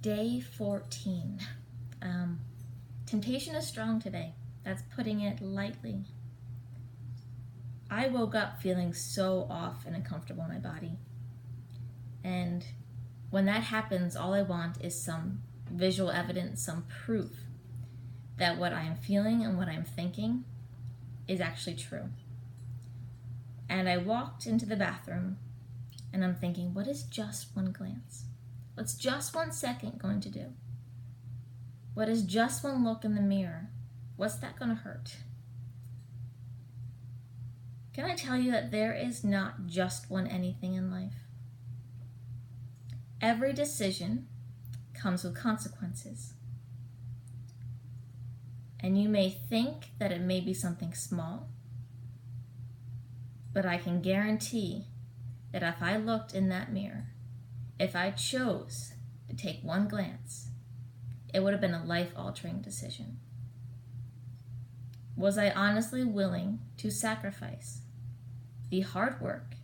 Day 14. Temptation is strong today. That's putting it lightly. I woke up feeling so off and uncomfortable in my body. And when that happens, all I want is some visual evidence, some proof that what I am feeling and what I'm thinking is actually true. And I walked into the bathroom and I'm thinking, what is just one glance? What's just 1 second going to do? What is just one look in the mirror? What's that going to hurt? Can I tell you that there is not just one anything in life? Every decision comes with consequences. And you may think that it may be something small, but I can guarantee that if I looked in that mirror, if I chose to take one glance, it would have been a life-altering decision. Was I honestly willing to sacrifice the hard work,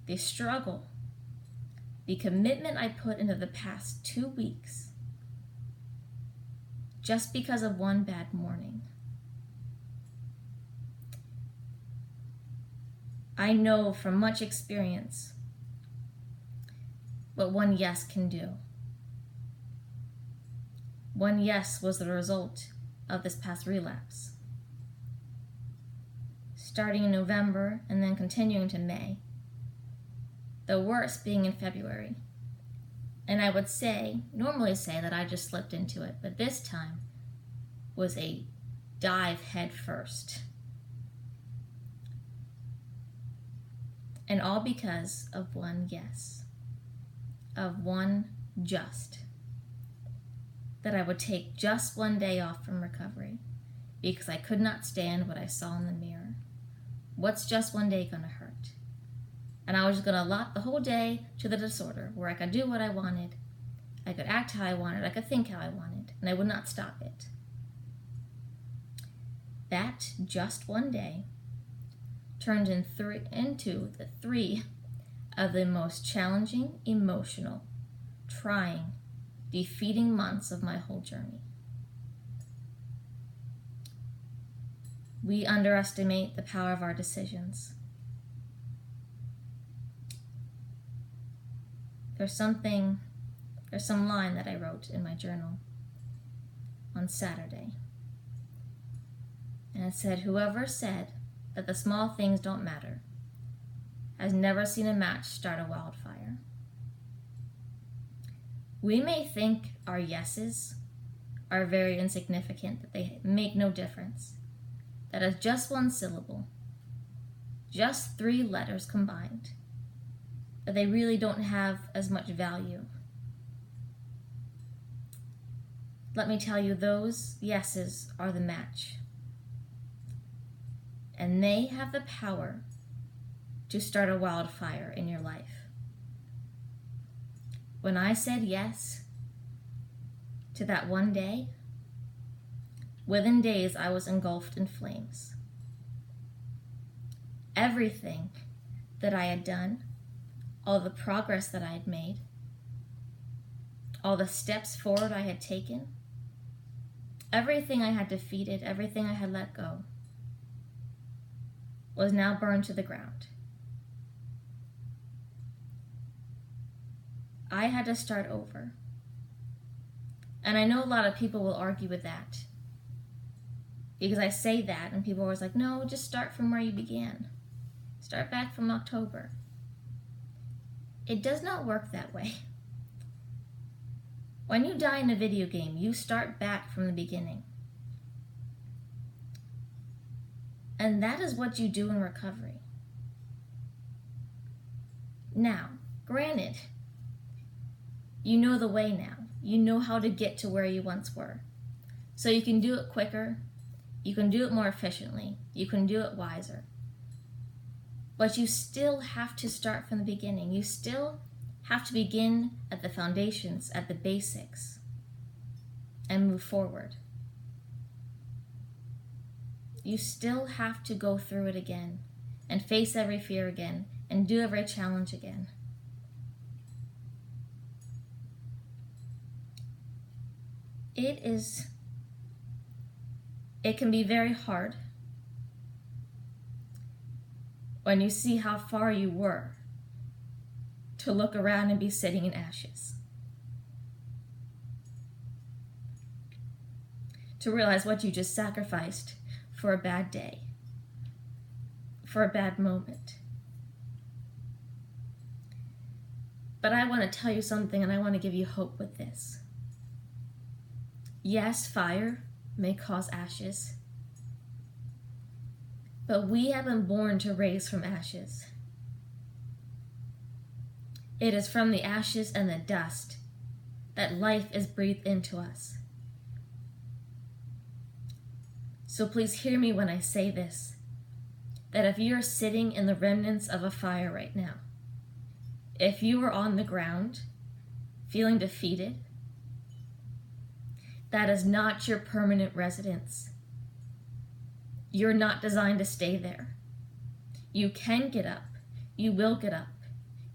the struggle, the commitment I put into the past 2 weeks just because of one bad morning? I know from much experience what one yes can do. One yes was the result of this past relapse. Starting in November and then continuing to May. The worst being in February. And I would normally say that I just slipped into it, but this time was a dive head first. And all because of one yes. Of one just. That I would take just one day off from recovery because I could not stand what I saw in the mirror. What's just one day going to hurt? And I was just going to allot the whole day to the disorder where I could do what I wanted, I could act how I wanted, I could think how I wanted, and I would not stop it. That just one day turned into the 3 of the most challenging, emotional, trying, defeating months of my whole journey. We underestimate the power of our decisions. There's some line that I wrote in my journal on Saturday. And it said, whoever said that the small things don't matter has never seen a match start a wildfire. We may think our yeses are very insignificant, that they make no difference. That is just one syllable, just 3 letters combined, that they really don't have as much value. Let me tell you, those yeses are the match. And they have the power to start a wildfire in your life. When I said yes to that one day, within days I was engulfed in flames. Everything that I had done, all the progress that I had made, all the steps forward I had taken, everything I had defeated, everything I had let go, was now burned to the ground. I had to start over. And I know a lot of people will argue with that. Because I say that and people are always like, no, just start from where you began. Start back from October. It does not work that way. When you die in a video game, you start back from the beginning. And that is what you do in recovery. Now, granted, you know the way now. You know how to get to where you once were. So you can do it quicker. You can do it more efficiently. You can do it wiser. But you still have to start from the beginning. You still have to begin at the foundations, at the basics, and move forward. You still have to go through it again and face every fear again and do every challenge again. it can be very hard when you see how far you were to look around and be sitting in ashes. To realize what you just sacrificed for a bad day, for a bad moment. But I want to tell you something, and I want to give you hope with this. Yes, fire may cause ashes, but we have been born to raise from ashes. It is from the ashes and the dust that life is breathed into us. So please hear me when I say this, that if you're sitting in the remnants of a fire right now, if you are on the ground feeling defeated, that is not your permanent residence. You're not designed to stay there. You can get up. You will get up.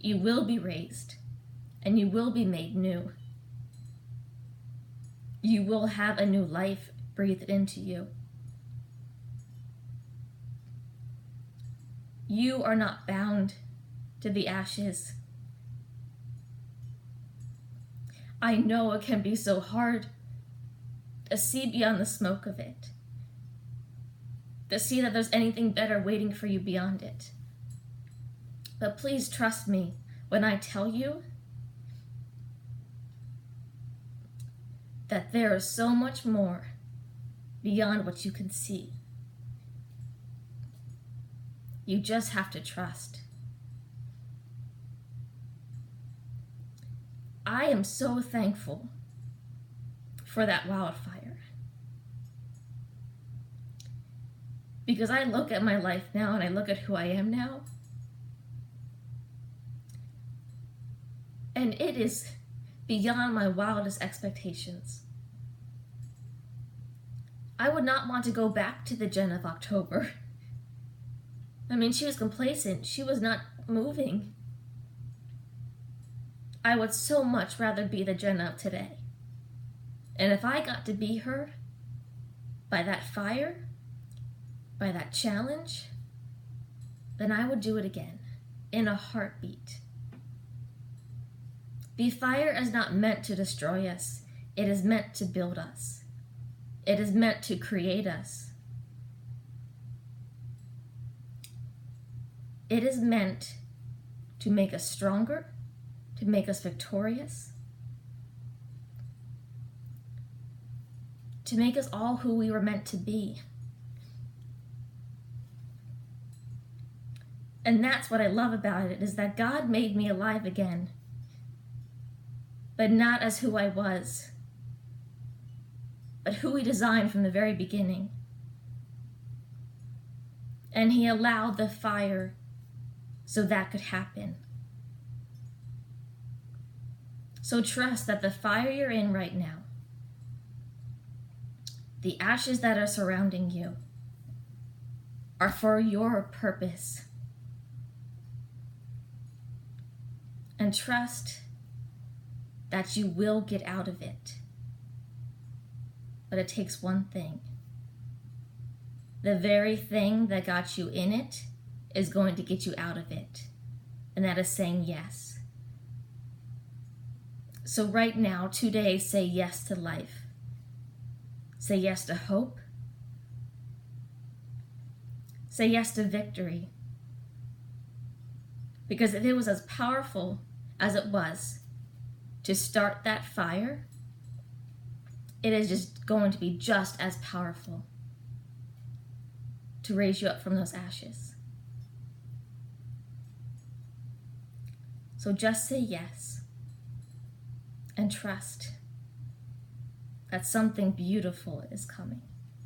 You will be raised. And you will be made new. You will have a new life breathed into you. You are not bound to the ashes. I know it can be so hard to see beyond the smoke of it, to see that there's anything better waiting for you beyond it. But please trust me when I tell you that there is so much more beyond what you can see. You just have to trust. I am so thankful for that wildfire. Because I look at my life now and I look at who I am now, and it is beyond my wildest expectations. I would not want to go back to the Jen of October. I mean, she was complacent. She was not moving. I would so much rather be the Jen of today. And if I got to be her by that fire, by that challenge, then I would do it again in a heartbeat. The fire is not meant to destroy us. It is meant to build us. It is meant to create us. It is meant to make us stronger, to make us victorious, to make us all who we were meant to be. And that's what I love about it, is that God made me alive again, but not as who I was, but who He designed from the very beginning. And He allowed the fire so that could happen. So trust that the fire you're in right now, the ashes that are surrounding you, are for your purpose. And trust that you will get out of it. But it takes one thing. The very thing that got you in it is going to get you out of it. And that is saying yes. So right now, today, say yes to life. Say yes to hope. Say yes to victory. Because if it was as powerful as it was to start that fire, it is just going to be just as powerful to raise you up from those ashes. So just say yes and trust that something beautiful is coming.